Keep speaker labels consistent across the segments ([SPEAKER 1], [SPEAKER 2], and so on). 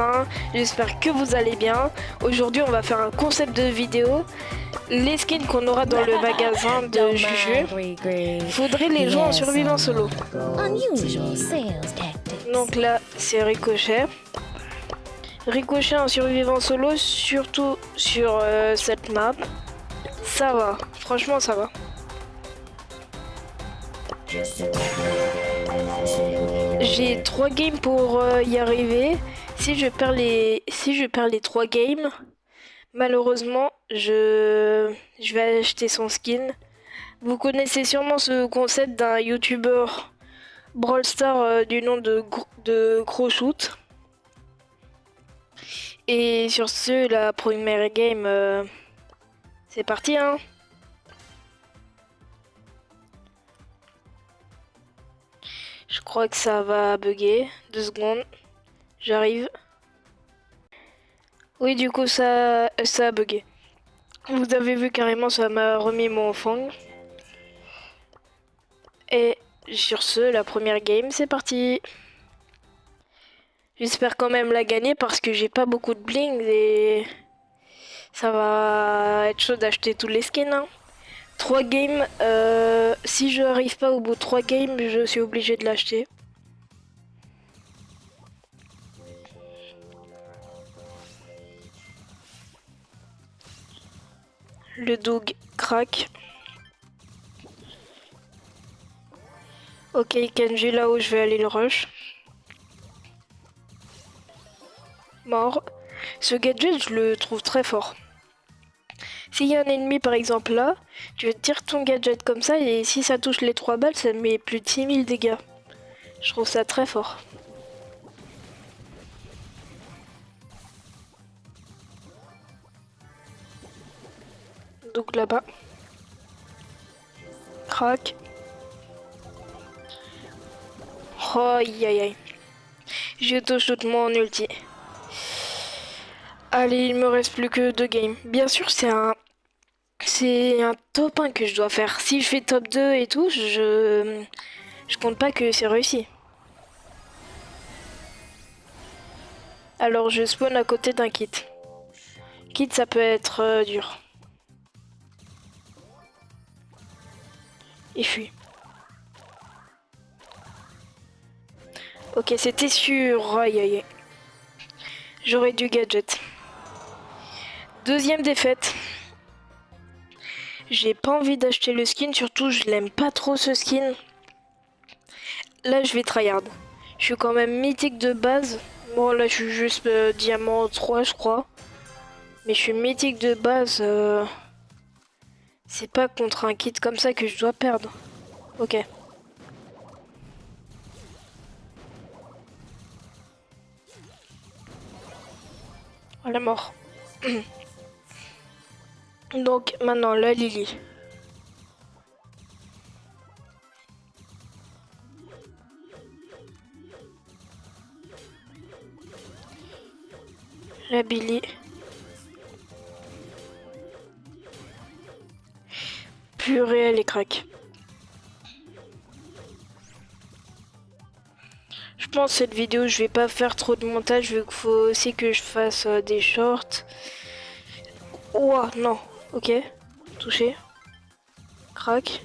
[SPEAKER 1] Bassin, j'espère que vous allez bien. Aujourd'hui on va faire un concept de vidéo. Les skins qu'on aura dans le magasin de Juju, faudrait les jouer en survivant solo. Donc là c'est Ricochet. Ricochet en survivant solo, surtout sur cette map. Ça va, franchement ça va. J'ai 3 games pour y arriver. Si je perds les 3 games, malheureusement, je vais acheter son skin. Vous connaissez sûrement ce concept d'un YouTuber Brawl Star du nom de Crowshoot. Et sur ce, la première game, c'est parti hein. Je crois que ça va bugger. 2 secondes. J'arrive. Oui, du coup, ça a bugué. Vous avez vu carrément, ça m'a remis mon fang. Et sur ce, la première game, c'est parti. J'espère quand même la gagner parce que j'ai pas beaucoup de bling et ça va être chaud d'acheter tous les skins. Hein. 3 games, si je n'arrive pas au bout de 3 games, je suis obligé de l'acheter. Le dog crack. Ok, Kenji là où je vais aller le rush. Mort. Ce gadget, je le trouve très fort. S'il y a un ennemi par exemple là, tu tires ton gadget comme ça et si ça touche les 3 balles, ça met plus de 6000 dégâts. Je trouve ça très fort. Donc là-bas. Crac. Oh, aïe aïe aïe. J'ai auto-shoot mon ulti. Allez, il me reste plus que 2 games. Bien sûr, c'est un top 1 que je dois faire. Si je fais top 2 et tout, je compte pas que c'est réussi. Alors je spawn à côté d'un kit. Kit, ça peut être dur. Et fuis. Ok, c'était sûr. Aïe aïe aïe. J'aurais dû gadget. Deuxième défaite. J'ai pas envie d'acheter le skin, surtout je l'aime pas trop ce skin. Là je vais tryhard. Je suis quand même mythique de base. Bon là je suis juste diamant 3 je crois. Mais je suis mythique de base. C'est pas contre un kit comme ça que je dois perdre. Ok. Oh la mort. Donc maintenant la Lily. La Billy. Purée, elle est crack. Je pense cette vidéo, je vais pas faire trop de montage vu qu'il faut aussi que je fasse des shorts. Ouah, non. Ok. Touché. Crac.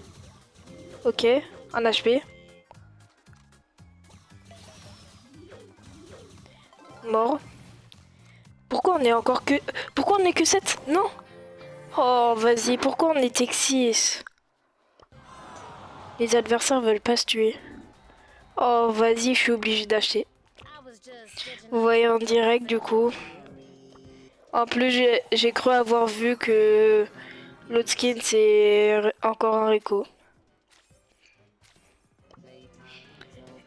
[SPEAKER 1] Ok. Un HP. Mort. Pourquoi on est encore que... Pourquoi on est que 7? Non. Oh, vas-y. Pourquoi on était que 6? Les adversaires veulent pas se tuer. Oh, vas-y, je suis obligé d'acheter. Vous voyez en direct, du coup. En plus, j'ai cru avoir vu que l'autre skin, c'est encore un Rico.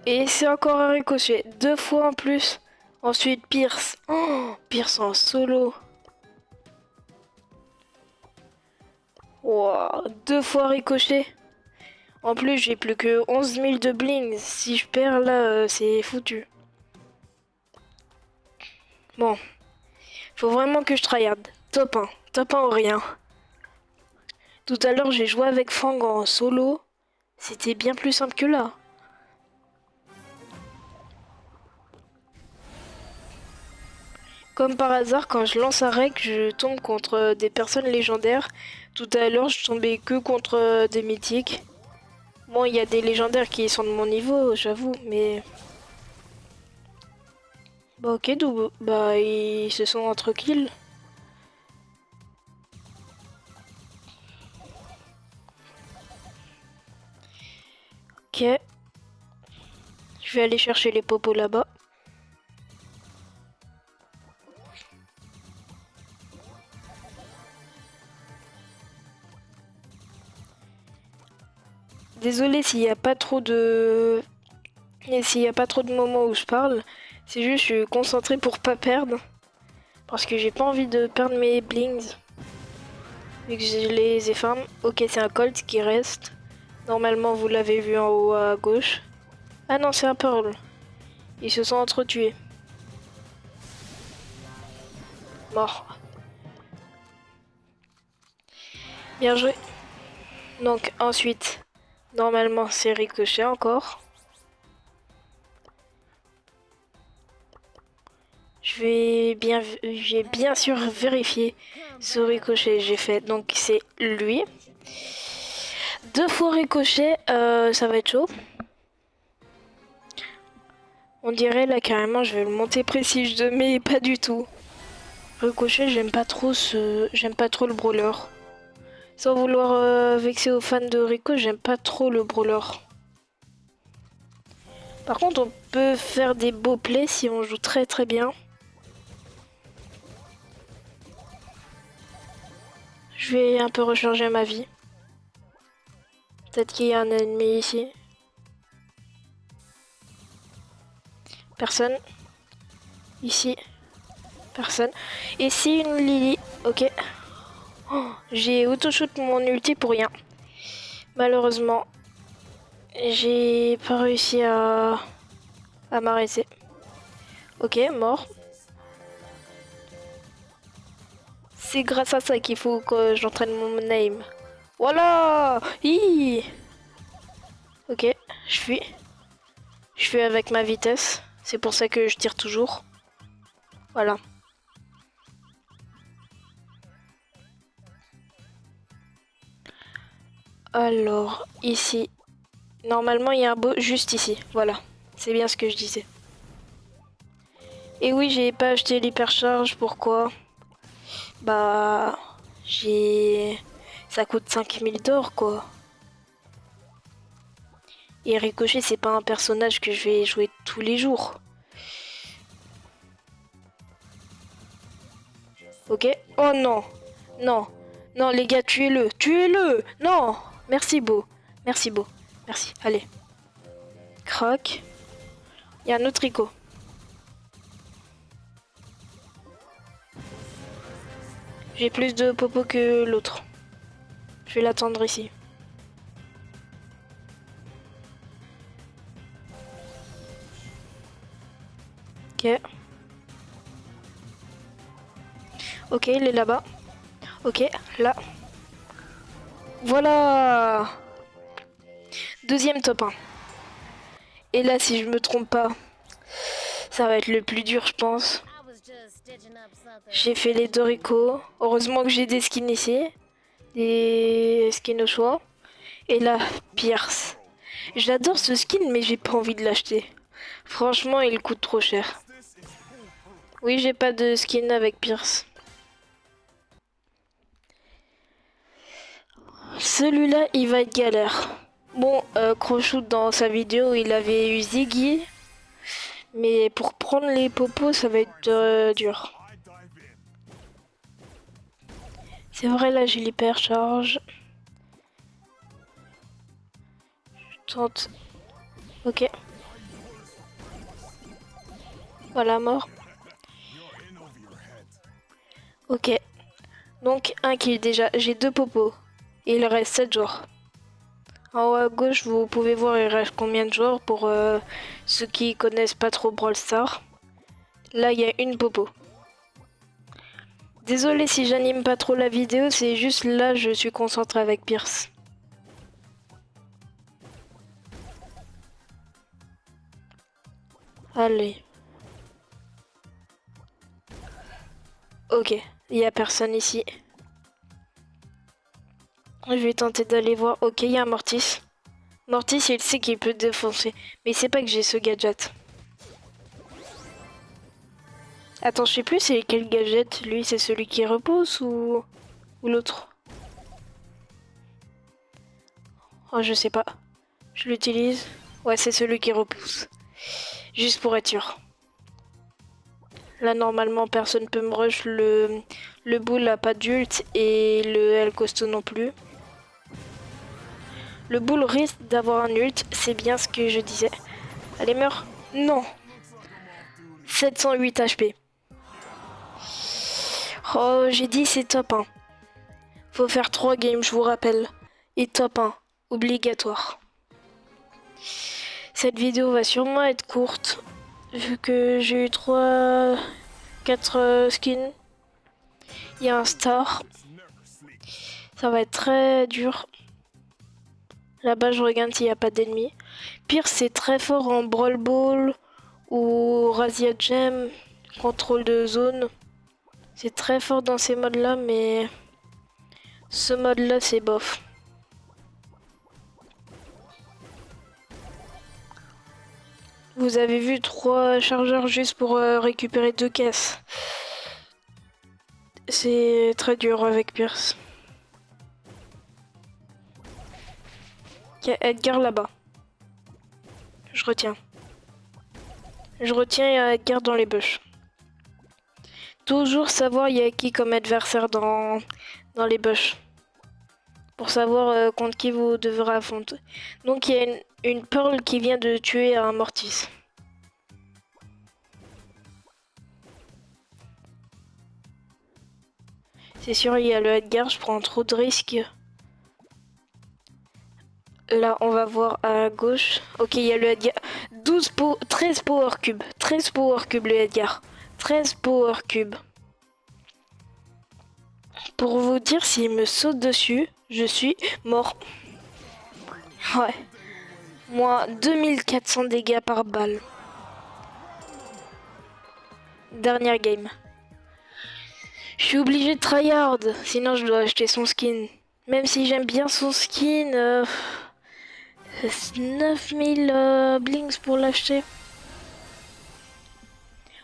[SPEAKER 1] Et c'est encore un ricochet. 2 fois en plus. Ensuite, Pierce. Oh, Pierce en solo. Wow, 2 fois ricochet. En plus, j'ai plus que 11 000 de bling. Si je perds là, c'est foutu. Bon. Faut vraiment que je tryhard. Top 1. Top 1 ou rien. Tout à l'heure, j'ai joué avec Fang en solo. C'était bien plus simple que là. Comme par hasard, quand je lance un rec, je tombe contre des personnes légendaires. Tout à l'heure, je tombais que contre des mythiques. Bon, il y a des légendaires qui sont de mon niveau, j'avoue, mais... Bah ok, bah ils se sont entre kills. Ok. Je vais aller chercher les popos là-bas. Désolé s'il n'y a pas trop de... Et s'il n'y a pas trop de moments où je parle. C'est juste je suis concentré pour pas perdre. Parce que j'ai pas envie de perdre mes blings. Vu que je les ai farm. Ok, c'est un colt qui reste. Normalement, vous l'avez vu en haut à gauche. Ah non, c'est un pearl. Ils se sont entretués. Mort. Bien joué. Donc ensuite, normalement c'est ricochet encore. J'ai bien sûr vérifié ce ricochet. J'ai fait, donc c'est lui. 2 fois ricochet, ça va être chaud. On dirait là carrément je vais le monter précis de mais pas du tout. Ricochet, j'aime pas trop le brawler. Sans vouloir vexer aux fans de Rico, j'aime pas trop le brawler. Par contre, on peut faire des beaux plays si on joue très très bien. Je vais un peu recharger ma vie. Peut-être qu'il y a un ennemi ici. Personne. Ici. Personne. Ici, une Lily. Ok. Oh, j'ai auto-shoot mon ulti pour rien. Malheureusement, j'ai pas réussi à m'arrêter. Ok, mort. C'est grâce à ça qu'il faut que j'entraîne mon aim. Voilà. Hi. Ok, je fuis. Je fuis avec ma vitesse. C'est pour ça que je tire toujours. Voilà. Alors, ici. Normalement, il y a un beau juste ici. Voilà. C'est bien ce que je disais. Et oui, j'ai pas acheté l'hypercharge. Pourquoi? Bah... J'ai... Ça coûte 5000 d'or, quoi. Et Ricochet, c'est pas un personnage que je vais jouer tous les jours. Ok. Oh non. Non. Non, les gars, tuez-le. Tuez-le. Non. Merci, beau. Merci, beau. Merci. Allez. Croc. Il y a un autre Rico. J'ai plus de popo que l'autre. Je vais l'attendre ici. Ok. Ok, il est là-bas. Ok, là. Voilà. Deuxième top 1. Et là, si je me trompe pas, ça va être le plus dur, je pense. J'ai fait les Dorico. Heureusement que j'ai des skins ici. Des skins au choix. Et là, Pierce. J'adore ce skin, mais j'ai pas envie de l'acheter. Franchement, il coûte trop cher. Oui, j'ai pas de skin avec Pierce. Celui-là, il va être galère. Bon, Croshoot dans sa vidéo, il avait eu Ziggy. Mais pour prendre les popos, ça va être dur. C'est vrai, là, j'ai l'hypercharge. Je tente. Ok. Voilà, mort. Ok. Donc, un kill déjà. J'ai 2 popos. Et il reste 7 joueurs. En haut à gauche, vous pouvez voir il reste combien de joueurs pour ceux qui connaissent pas trop Brawl Stars. Là, il y a une popo. Désolé si j'anime pas trop la vidéo, c'est juste là je suis concentré avec Pierce. Allez. Ok, il y a personne ici. Je vais tenter d'aller voir. Ok, il y a un Mortis. Mortis, il sait qu'il peut défoncer. Mais il sait pas que j'ai ce gadget. Attends, je sais plus c'est quel gadget. Lui, c'est celui qui repousse ou l'autre? Oh, je sais pas. Je l'utilise. Ouais, c'est celui qui repousse. Juste pour être sûr. Là, normalement, personne peut me rush. Le Bull a pas d'ult et le El Costo non plus. Le Bull risque d'avoir un ult, c'est bien ce que je disais. Allez, meurs. Non. 708 HP. Oh, j'ai dit c'est top 1. Faut faire 3 games, je vous rappelle. Et top 1, obligatoire. Cette vidéo va sûrement être courte, vu que j'ai eu 4 skins. Il y a un star. Ça va être très dur. Là-bas, je regarde s'il n'y a pas d'ennemis. Pire, c'est très fort en Brawl Ball ou Razia Gem, contrôle de zone. C'est très fort dans ces modes-là, mais ce mode-là, c'est bof. Vous avez vu 3 chargeurs juste pour récupérer 2 caisses. C'est très dur avec Pierce. Il y a Edgar là-bas. Je retiens. Je retiens, il y a Edgar dans les bush. Toujours savoir il y a qui comme adversaire dans les bush. Pour savoir contre qui vous devrez affronter. Donc il y a une Pearl qui vient de tuer un Mortis. C'est sûr, il y a le Edgar, je prends trop de risques. Là, on va voir à gauche. Ok, il y a le Edgar. 13 power cube. 13 power cube le Edgar. 13 power cube. Pour vous dire, s'il me saute dessus, je suis mort. Ouais. Moins 2400 dégâts par balle. Dernière game. Je suis obligé de tryhard, sinon je dois acheter son skin. Même si j'aime bien son skin, 9000 blinks pour l'acheter.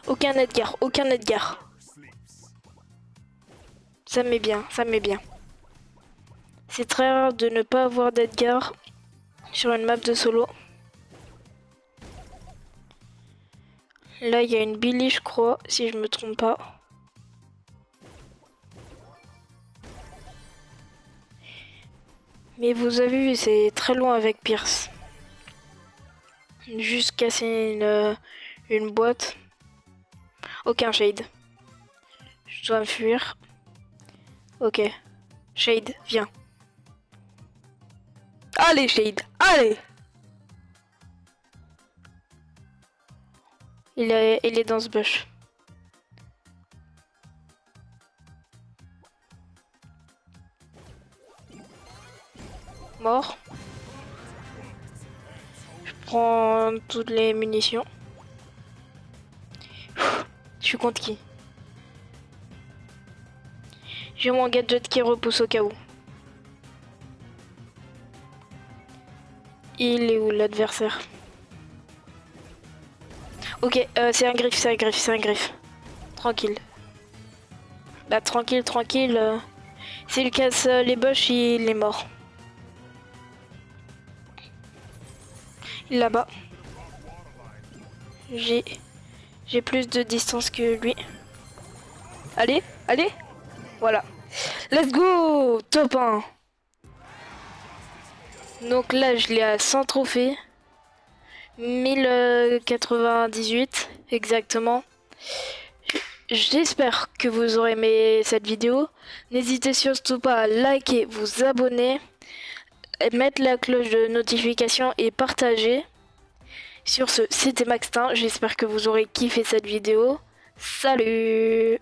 [SPEAKER 1] Aucun Edgar, aucun Edgar. Ça me met bien, ça me met bien. C'est très rare de ne pas avoir d'Edgar sur une map de solo. Là, il y a une Billy, je crois, si je me trompe pas. Mais vous avez vu, c'est très loin avec Pierce. Juste casser une boîte. Aucun shade. Je dois me fuir. Ok. Shade, viens. Allez, Shade, allez! Il est dans ce bush. Mort. Je prends toutes les munitions. Je suis contre qui? J'ai mon gadget qui repousse au cas où. Il est où l'adversaire? Ok, c'est un griffe, c'est un griffe, c'est un griffe. Tranquille. Bah tranquille, tranquille. S'il casse les bush, il est mort. Il est là-bas. J'ai plus de distance que lui. Allez, allez. Voilà. Let's go! Top 1. Donc là, je l'ai à 100 trophées. 1098 exactement. J'espère que vous aurez aimé cette vidéo. N'hésitez surtout pas à liker, vous abonner, mettre la cloche de notification et partager. Sur ce, c'était Maxtin. J'espère que vous aurez kiffé cette vidéo. Salut!